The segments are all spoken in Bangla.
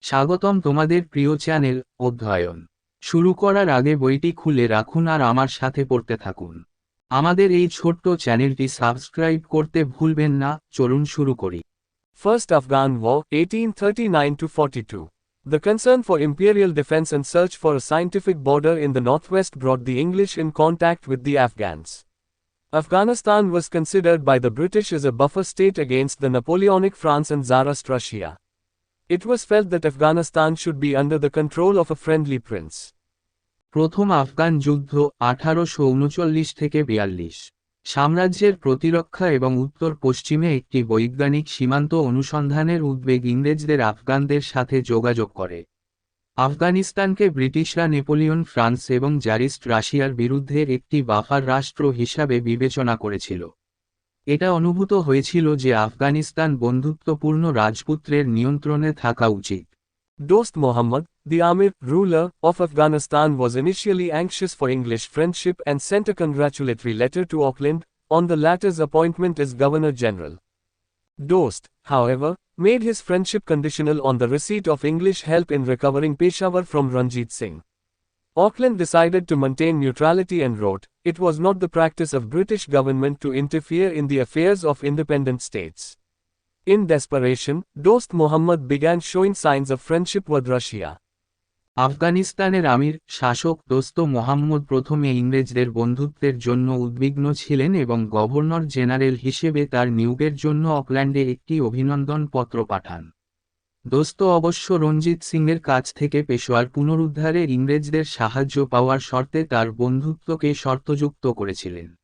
স্বাগতম তোমাদের প্রিয় চ্যানেল অধ্যয়ন। শুরু করার আগে বইটি খুলে রাখুন আর আমার সাথে পড়তে থাকুন। আমাদের এই ছোট্ট চ্যানেলটি সাবস্ক্রাইব করতে ভুলবেন না। চলুন শুরু করি। First Afghan War, 1839–42. The concern for imperial defense and search for a scientific border in the northwest brought the English in contact with the Afghans. Afghanistan was considered by the British as a buffer state against the Napoleonic France and Tsarist Russia. It was felt that Afghanistan should be under the control of a friendly prince. প্রথম আফগান যুদ্ধ 1839–42। সাম্রাজ্যের প্রতিরক্ষা এবং উত্তর পশ্চিমে একটি বৈজ্ঞানিক সীমান্ত অনুসন্ধানের উদ্বেগ ইংরেজদের আফগানদের সাথে যোগাযোগ করে। আফগানিস্তানকে ব্রিটিশরা নেপোলিয়ন ফ্রান্স এবং জারিস্ট রাশিয়ার বিরুদ্ধে একটি বাফার রাষ্ট্র হিসাবে বিবেচনা করেছিল। এটা অনুভূত হয়েছিল যে আফগানিস্তান বন্ধুত্বপূর্ণ রাজপুত্রের নিয়ন্ত্রণে থাকা উচিত। Dost Muhammad, the Amir, ruler of Afghanistan, was initially anxious for English friendship and sent a congratulatory letter to Auckland on the latter's appointment as Governor-General. Dost, however, made his friendship conditional on the receipt of English help in recovering Peshawar from Ranjit Singh. Auckland decided to maintain neutrality and wrote, "It was not the practice of British government to interfere in the affairs of independent states." In desperation, Dost Muhammad began showing signs of friendship with Russia. আফগানিস্তানের আমির শাসক দোস্ত মোহাম্মদ প্রথমে ইংরেজদের বন্ধুত্বের জন্য উদ্বিগ্ন ছিলেন এবং গভর্নর জেনারেল হিসেবে তার নিয়োগের জন্য অকল্যান্ডে একটি অভিনন্দন পত্র পাঠান। দোস্ত অবশ্য রঞ্জিত সিংয়ের কাছ থেকে পেশোয়ার পুনরুদ্ধারে ইংরেজদের সাহায্য পাওয়ার শর্তে তার বন্ধুত্বকে শর্তযুক্ত করেছিলেন।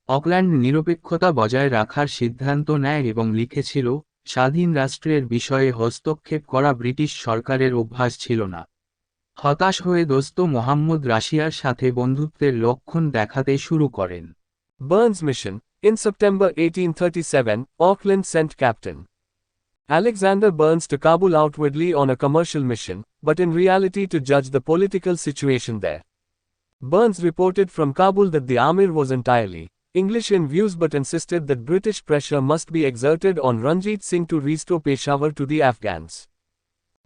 অকল্যান্ড নিরপেক্ষতা বজায় রাখার সিদ্ধান্ত নেয় এবং লিখেছিল, স্বাধীন রাষ্ট্রের বিষয়ে হস্তক্ষেপ করা ব্রিটিশ সরকারের অভ্যাস ছিল না। হতাশ হয়ে দোস্ত মোহাম্মদ রাশিয়ার সাথে বন্ধুত্বের লক্ষণ দেখাতে শুরু করেন। Burns' mission. In September 1837, Auckland sent Captain Alexander Burns to Kabul outwardly on a commercial mission, but in reality to judge the political situation there. Burns reported from Kabul that the Amir was entirely English in views but insisted that British pressure must be exerted on Ranjit Singh to restore Peshawar to the Afghans.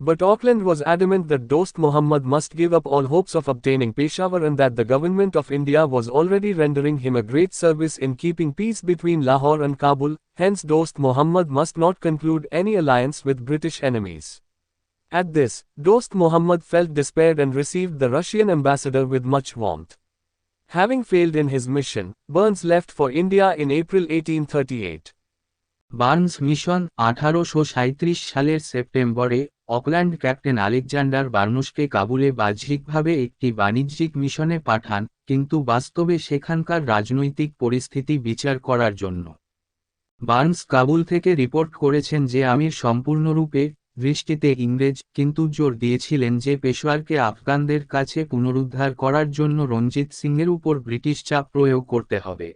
But Auckland was adamant that Dost Muhammad must give up all hopes of obtaining Peshawar and that the government of India was already rendering him a great service in keeping peace between Lahore and Kabul, hence Dost Muhammad must not conclude any alliance with British enemies. At this, Dost Muhammad felt despaired and received the Russian ambassador with much warmth. Having failed in his mission, Burns left for India in April 1838. Burnes mission 1837 সালের সেপ্টেম্বরে অকল্যান্ড ক্যাপ্টেন আলেকজান্ডার বার্নসকে কাবুলে বাহ্যিকভাবে একটি বাণিজ্যিক মিশনে পাঠান, কিন্তু বাস্তবে সেখানকার রাজনৈতিক পরিস্থিতি বিচার করার জন্য। বার্নস কাবুল থেকে রিপোর্ট করেছেন যে আমির সম্পূর্ণরূপে দৃষ্টিতে ইংরেজ, কিন্তু জোর দিয়েছিলেন যে পেশোয়ারকে আফগানদের কাছে পুনরুদ্ধার করার জন্য রঞ্জিত সিংয়ের উপর ব্রিটিশ চাপ প্রয়োগ করতে হবে।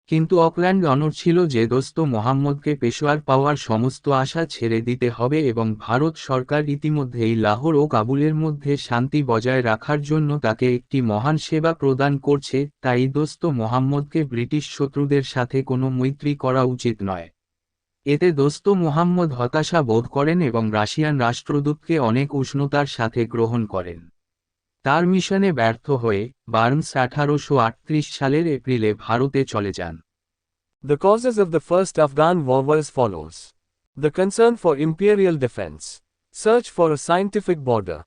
কিন্তু অকল্যান্ড অনড় ছিল যে দোস্ত মোহাম্মদকে পেশোয়ার পাওয়ার সমস্ত আশা ছেড়ে দিতে হবে এবং ভারত সরকার ইতিমধ্যেই লাহোর ও কাবুলের মধ্যে শান্তি বজায় রাখার জন্য তাকে একটি মহান সেবা প্রদান করছে, তাই দোস্ত মোহাম্মদকে ব্রিটিশ শত্রুদের সাথে কোনো মৈত্রী করা উচিত নয়। এতে দোস্ত মোহাম্মদ হতাশা বোধ করেন এবং রাশিয়ান রাষ্ট্রদূতকে অনেক উষ্ণতার সাথে গ্রহণ করেন। তার মিশনে ব্যর্থ হয়ে বার্নস 1838 সালের এপ্রিলে ভারতে চলে যান। The causes of the First Afghan War were as follows. The concern for imperial defense. Search for a scientific border.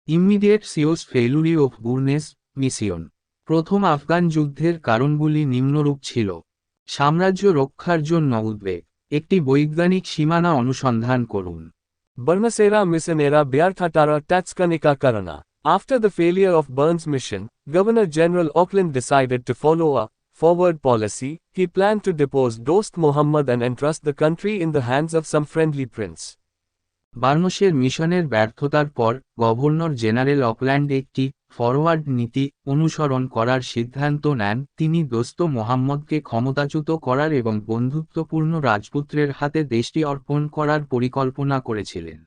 Immediate cause failure of Burnes mission. প্রথম আফগান যুদ্ধের কারণগুলি নিম্নরূপ ছিল: সাম্রাজ্য রক্ষার জন্য উদ্বেগ, একটি বৈজ্ঞানিক সীমানা অনুসন্ধান করুন। Barnasera Missionera Byarthatara Tatskanika Karana. After the failure of Burns' mission, Governor-General Auckland decided to follow a forward policy. He planned to depose Dost Muhammad and entrust the country in the hands of some friendly prince. বার্নসের মিশনের ব্যর্থতার পর গভর্নর জেনারেল অকল্যান্ড একটি ফরওয়ার্ড নীতি অনুসরণ করার সিদ্ধান্ত নেন। তিনি দোস্ত মোহাম্মদকে ক্ষমতাচ্যুত করার এবং বন্ধুত্বপূর্ণ রাজপুত্রের হাতে দেশটি অর্পণ করার পরিকল্পনা করেছিলেন।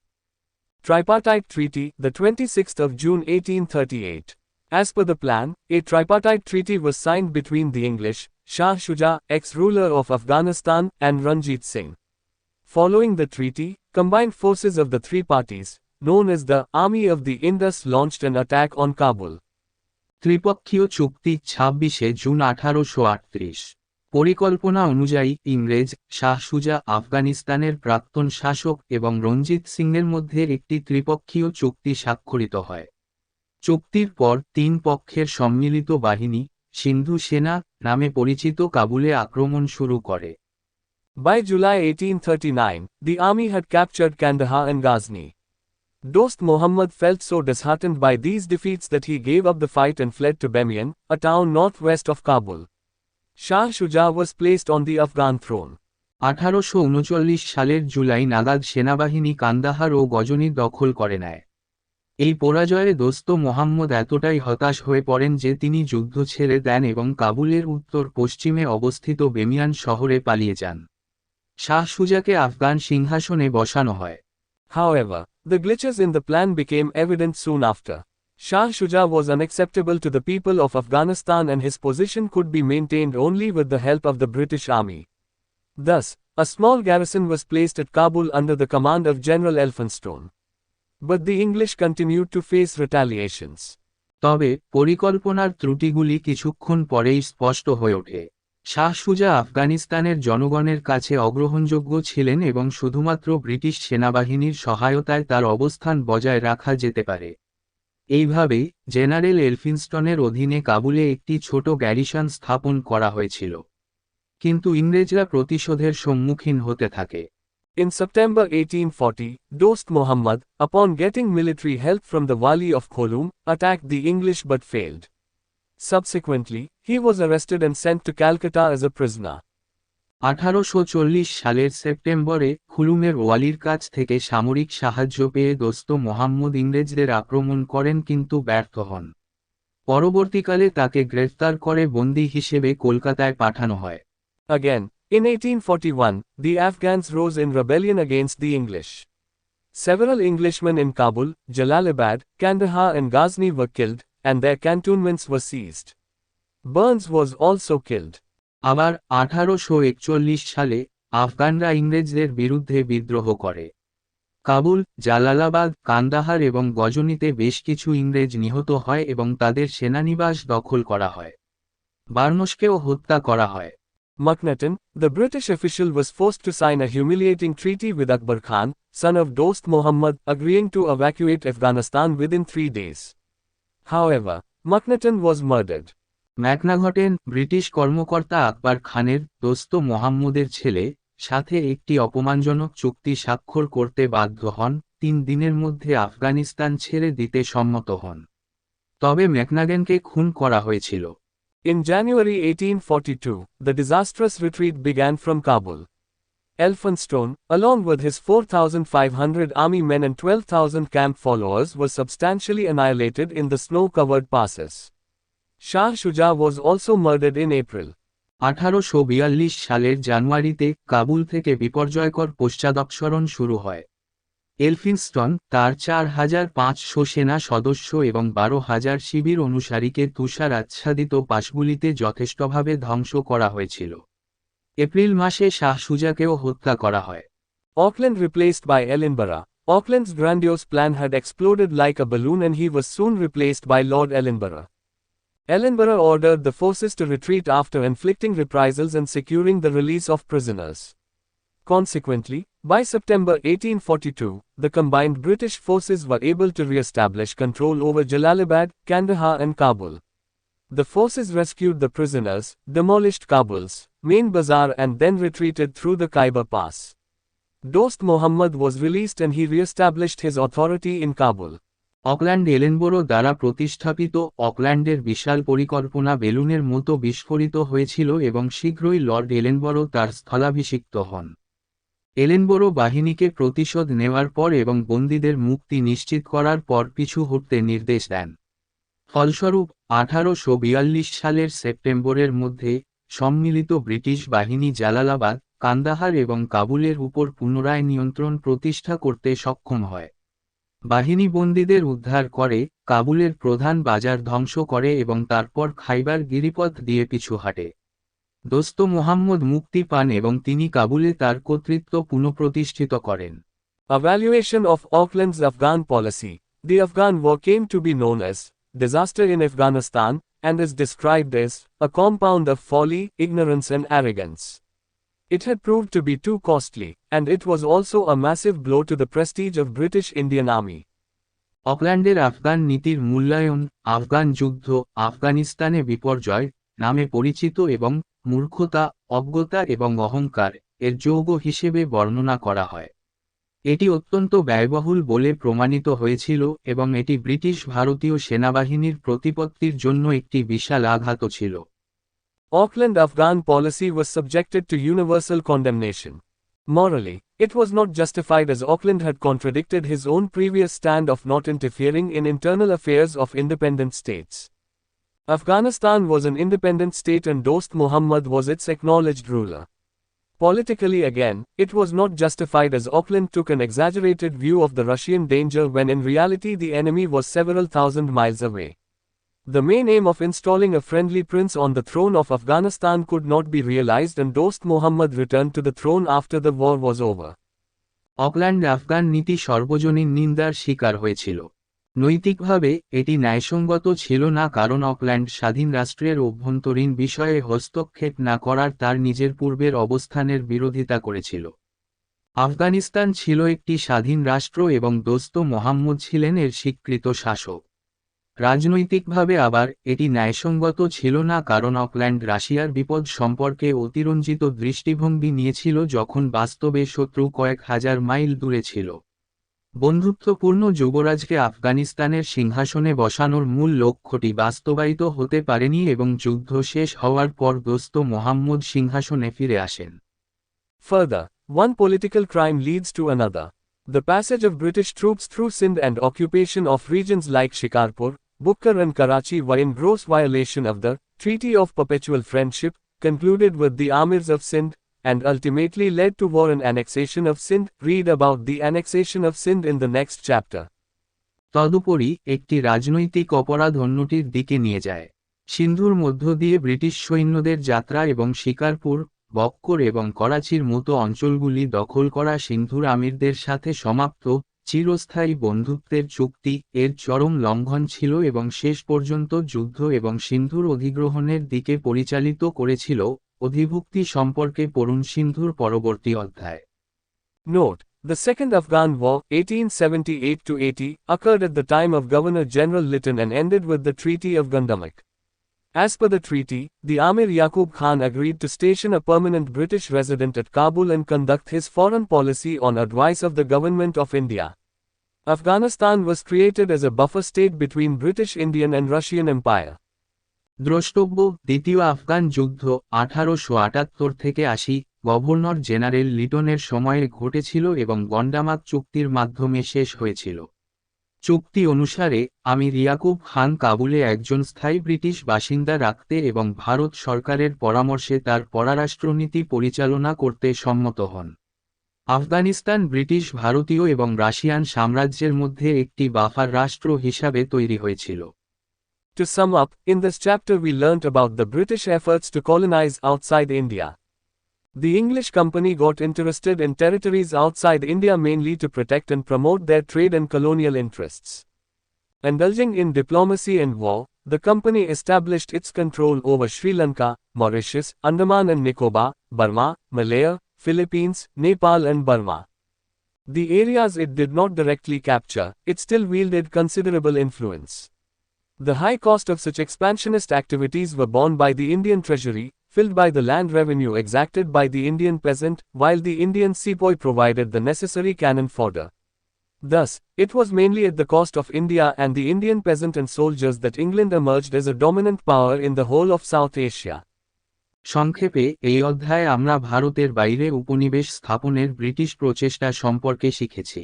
Tripartite Treaty, the 26th of June 1838. As per the plan, a tripartite treaty was signed between the English, Shah Shuja, ex-ruler of Afghanistan, and Ranjit Singh. Following the treaty, combined forces of the three parties, known as the Army of the Indus, launched an attack on Kabul. ত্রিপক্ষীয় চুক্তি 26 জুন 1838। পরিকল্পনা অনুযায়ী ইংরেজ শাহ সুজা আফগানিস্তানের প্রাক্তন শাসক এবং রঞ্জিত সিংয়ের মধ্যে একটি ত্রিপক্ষীয় চুক্তি স্বাক্ষরিত হয়। চুক্তির পর তিন পক্ষের সম্মিলিত বাহিনী সিন্ধু সেনা নামে পরিচিত কাবুলে আক্রমণ শুরু করে। By July 1839, the army had captured Kandahar and Ghazni. Dost Muhammad felt so disheartened by these defeats that he gave up the fight and fled to Bamiyan, a town northwest of Kabul. Shah Shuja was placed on the Afghan throne. 1839 সালের জুলাই নাগাদ সেনাবাহিনী কান্দাহার ও গজনি দখল করে নেয়। এই পরাজয়ে দোস্ত মোহাম্মদ এতটাই হতাশ হয়ে পড়েন যে তিনি যুদ্ধ ছেড়ে দেন এবং কাবুলের উত্তর পশ্চিমে অবস্থিত বেমিয়ান শহরে পালিয়ে যান। শাহ সুজাকে আফগান সিংহাসনে বসানো হয়। However, the glitches in the plan became evident soon after. Shah Shuja was unacceptable to the people of Afghanistan and his position could be maintained only with the help of the British army. Thus, a small garrison was placed at Kabul under the command of General Elphinstone. But the English continued to face retaliations. তবে পরিকল্পনার ত্রুটিগুলি কিছুক্ষণ পরেই স্পষ্ট হয়ে ওঠে। শাহ সুজা আফগানিস্তানের জনগণের কাছে অগ্রহণযোগ্য ছিলেন এবং শুধুমাত্র ব্রিটিশ সেনাবাহিনীর সহায়তায় তার অবস্থান বজায় রাখা যেতে পারে। এইভাবেই জেনারেল এলফিনস্টনের অধীনে কাবুলে একটি ছোট গ্যারিসন স্থাপন করা হয়েছিল। কিন্তু ইংরেজরা প্রতিশোধের সম্মুখীন হতে থাকে। In September 1840, Dost Muhammad, upon getting military help from the Wali of Kholum, attacked the English but failed. Subsequently, he was arrested and sent to Calcutta as a prisoner. 1840 সালের সেপ্টেম্বরে খুলুমের ওয়ালির কাছ থেকে সামরিক সাহায্য পেয়ে দোস্ত মোহাম্মদ ইংরেজদের আক্রমণ করেন কিন্তু ব্যর্থ হন। পরবর্তীকালে তাকে গ্রেফতার করে বন্দী হিসেবে কলকাতায় পাঠানো হয়। Again, in 1841, the Afghans rose in rebellion against the English. Several Englishmen in Kabul, Jalalabad, Kandahar and Ghazni were killed, and their cantonments were seized. Burns was also killed. আবার 1841 সালে আফগানরা ইংরেজদের বিরুদ্ধে বিদ্রোহ করে। কাবুল, জালালাবাদ, কান্দাহার এবং গজনিতে বেশ কিছু ইংরেজ নিহত হয় এবং তাদের সেনানিবাস দখল করা হয়। বার্নসকেও হত্যা করা হয়। Macnaghten, the British official, was forced to sign a humiliating treaty with Akbar Khan, son of Dost Muhammad, agreeing to evacuate Afghanistan within 3 days. However, Macnaghten was murdered. Macnaghten British কর্মকর্তা আকবর খানের দোস্ত মোহাম্মদের ছেলে সাথে একটি অপমানজনক চুক্তি স্বাক্ষর করতে বাধ্য হন, 3 দিনের মধ্যে আফগানিস্তান ছেড়ে দিতে সম্মত হন। তবে ম্যাকনাগেনকে খুন করা হয়েছিল। In January 1842, the disastrous retreat began from Kabul. Elphinstone, along with his 4,500 army men and 12,000 camp followers, was substantially annihilated in the snow-covered passes. Shah Shuja was also murdered in April. 1842 সালের জানুয়ারিতে কাবুল থেকে বিপর্যয়কর পশ্চাদপসরণ শুরু হয়। এলফিনস্টন তার 4,500 সেনা সদস্য এবং 12,000 শিবির অনুসারীকে তুষার আচ্ছাদিত পাশগুলিতে যথেষ্টভাবে ধ্বংস করা হয়েছিল। এপ্রিল মাসে শাহ সুজাকেও হত্যা করা হয়। Auckland replaced by Ellenborough. Auckland's grandiose plan had exploded like a balloon and he was soon replaced by Lord Ellenborough. Ellenborough ordered the forces to retreat after inflicting reprisals and securing the release of prisoners. Consequently, by September 1842, the combined British forces were able to re-establish control over Jalalabad, Kandahar and Kabul. The forces rescued the prisoners, demolished Kabul's main bazaar and then retreated through the Khyber Pass. Dost Muhammad was released and he re-established his authority in Kabul. Auckland Ellenborough দ্বারা প্রতিষ্ঠাপিত অকল্যান্ডের বিশাল পরিকল্পনা বেলুনের মতো বিস্ফোরিত হয়েছিল এবং শীঘ্রই লর্ড এলেনবোরো তার স্থলাভিষিক্ত হন। এলেনবোরো বাহিনীকে প্রতিশোধ নেওয়ার পর এবং বন্দীদের মুক্তি নিশ্চিত করার পর পিছু হটতে নির্দেশ দেন। ফলস্বরূপ 1842 সালের সেপ্টেম্বরের মধ্যে সম্মিলিত ব্রিটিশ বাহিনী জালালাবাদ, কান্দাহার এবং কাবুলের উপর পুনরায় নিয়ন্ত্রণ প্রতিষ্ঠা করতে সক্ষম হয়। বাহিনী বন্দীদের উদ্ধার করে, কাবুলের প্রধান বাজার ধ্বংস করে এবং তারপর খাইবার গিরিপথ দিয়ে পিছু হাঁটে। দোস্ত মোহাম্মদ মুক্তি পান এবং তিনি কাবুলে তার কর্তৃত্ব পুনঃপ্রতিষ্ঠিত করেন। Evaluation of Auckland's Afghan policy. The Afghan war came to be known as disaster in Afghanistan and is described as a compound of folly, ignorance and arrogance. It had proved to be too costly, and it was also a massive blow to the prestige of British Indian Army. অকল্যান্ডের Afghan নীতির মূল্যায়ন আফগান যুদ্ধ আফগানিস্তানে বিপর্যয় নামে পরিচিত এবং মূর্খতা অজ্ঞতা এবং অহংকার এর যৌগ হিসেবে বর্ণনা করা হয়। এটি অত্যন্ত ব্যয়বহুল বলে প্রমাণিত হয়েছিল এবং এটি ব্রিটিশ ভারতীয় সেনাবাহিনীর প্রতিপত্তির জন্য একটি বিশাল আঘাত ছিল। Auckland Afghan policy was subjected to universal condemnation. Morally, it was not justified as Auckland had contradicted his own previous stand of not interfering in internal affairs of independent states. Afghanistan was an independent state and Dost Muhammad was its acknowledged ruler. Politically again, it was not justified as Auckland took an exaggerated view of the Russian danger when in reality the enemy was several thousand miles away. The main aim of installing a friendly prince on the throne of Afghanistan could not be realized and Dost Muhammad returned to the throne after the war was over. Auckland Afghan নীতি সর্বজনীন নিন্দার শিকার হয়েছিল। নৈতিকভাবে এটি ন্যায়সঙ্গত ছিল না কারণ অকল্যান্ড স্বাধীন রাষ্ট্রের অভ্যন্তরীণ বিষয়ে হস্তক্ষেপ না করার তার নিজের পূর্বের অবস্থানের বিরোধিতা করেছিল। আফগানিস্তান ছিল একটি স্বাধীন রাষ্ট্র এবং দোস্ত মোহাম্মদ ছিলেন এর স্বীকৃত শাসক। রাজনৈতিকভাবে আবার এটি ন্যায়সঙ্গত ছিল না কারণ অকল্যান্ড রাশিয়ার বিপদ সম্পর্কে অতিরঞ্জিত দৃষ্টিভঙ্গি নিয়েছিল যখন বাস্তবে শত্রু কয়েক হাজার মাইল দূরে ছিল। বন্ধুত্বপূর্ণ যুবরাজকে আফগানিস্তানের সিংহাসনে বসানোর মূল লক্ষ্যটি বাস্তবায়িত হতে পারেনি এবং যুদ্ধ শেষ হওয়ার পর দোস্ত মোহাম্মদ সিংহাসনে ফিরে আসেন। Further, one political crime leads to another. The passage of British troops through Sindh and occupation of regions like Shikarpur, Bukkar and Karachi were in gross violation of the Treaty of Perpetual Friendship, concluded with the Amirs of Sindh, and ultimately led to war and annexation of Sindh. Read about the annexation of Sindh in the next chapter. তদুপরি একটি রাজনৈতিক অপরাধ অন্যটির দিকে নিয়ে যায়। সিন্ধুর মধ্য দিয়ে ব্রিটিশ সৈন্যদের যাত্রা এবং শিকারপুর বক্কর এবং করাচির মতো অঞ্চলগুলি দখল করা সিন্ধুর আমিরদের সাথে সমাপ্ত চিরস্থায়ী বন্ধুত্বের চুক্তি এর চরম লঙ্ঘন ছিল এবং শেষ পর্যন্ত যুদ্ধ এবং সিন্ধুর অধিগ্রহণের দিকে পরিচালিত করেছিল। অধিভুক্তি সম্পর্কে পড়ুন সিন্ধুর পরবর্তী অধ্যায়। Note: The Second Afghan War, 1878–80, occurred at the time of Governor-General Lytton and ended with the Treaty of Gandamak. As per the treaty, the Amir Yaqub Khan agreed to station a permanent British resident at Kabul and conduct his foreign policy on advice of the Government of India. Afghanistan was created as a buffer state between British Indian and Russian Empire. দ্রষ্টব্য দ্বিতীয় আফগান যুদ্ধ 1878–80 গভর্নর জেনারেল লিটনের সময়ে ঘটেছিল এবং গন্ডামাক চুক্তির মাধ্যমে শেষ হয়েছিল। চুক্তি অনুসারে আমির ইয়াকুব খান কাবুলে একজন স্থায়ী ব্রিটিশ বাসিন্দা রাখতে এবং ভারত সরকারের পরামর্শে তার পররাষ্ট্রনীতি পরিচালনা করতে সম্মত হন। আফগানিস্তান ব্রিটিশ ভারতীয় এবং রাশিয়ান সাম্রাজ্যের মধ্যে একটি বাফার রাষ্ট্র হিসাবে তৈরি হয়েছিল। To sum up, in this chapter we learnt about the British efforts to colonize outside India. The English company got interested in territories outside India mainly to protect and promote their trade and colonial interests. Indulging in diplomacy and war, the company established its control over Sri Lanka, Mauritius, Andaman and Nicobar, Burma, Malaya, Philippines, Nepal and Burma. The areas it did not directly capture, it still wielded considerable influence. The high cost of such expansionist activities were borne by the Indian treasury, filled by the land revenue exacted by the Indian peasant, while the Indian sepoy provided the necessary cannon fodder. Thus, it was mainly at the cost of India and the Indian peasant and soldiers that England emerged as a dominant power in the whole of South Asia. সংক্ষেপে এই অধ্যায়ে আমরা ভারতের বাইরে উপনিবেশ স্থাপনের ব্রিটিশ প্রচেষ্টা সম্পর্কে শিখেছি।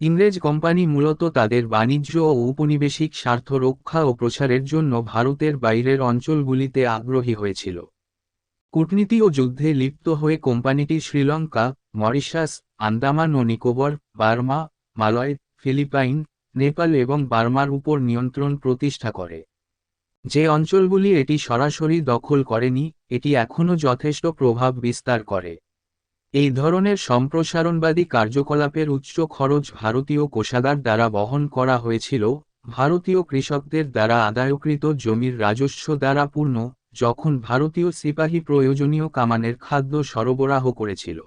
ইংরেজ কোম্পানি মূলত তাদের বাণিজ্য ও উপনিবেশিক স্বার্থ রক্ষা ও প্রসারের জন্য ভারতের বাইরের অঞ্চলগুলিতে আগ্রহী হয়েছিল। কূটনীতি ও যুদ্ধে লিপ্ত হয়ে কোম্পানিটি শ্রীলঙ্কা, মরিশাস, আন্দামান ও নিকোবর, বার্মা, মালয়, ফিলিপাইন, নেপাল এবং বার্মার উপর নিয়ন্ত্রণ প্রতিষ্ঠা করে। যে অঞ্চলগুলি এটি সরাসরি দখল করেনি, এটি এখনও যথেষ্ট প্রভাব বিস্তার করে। এই ধরনের সম্প্রসারণবাদী কার্যকলাপের উচ্চ খরচ ভারতীয় কোষাগার দ্বারা বহন করা হয়েছিল, ভারতীয় কৃষকদের দ্বারা আদায়কৃত জমির রাজস্ব দ্বারা পূর্ণ, যখন ভারতীয় সিপাহী প্রয়োজনীয় কামানের খাদ্য সরবরাহ করেছিল।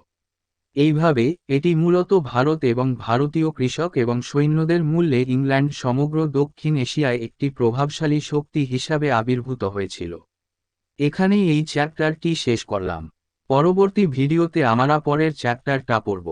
এইভাবে এটি মূলত ভারত এবং ভারতীয় কৃষক এবং সৈন্যদের মূল্যে ইংল্যান্ড সমগ্র দক্ষিণ এশিয়ায় একটি প্রভাবশালী শক্তি হিসাবে আবির্ভূত হয়েছিল। এখানেই এই চ্যাপ্টারটি শেষ করলাম। পরবর্তী ভিডিওতে আমরা পরের চ্যাপ্টারটা পড়ব।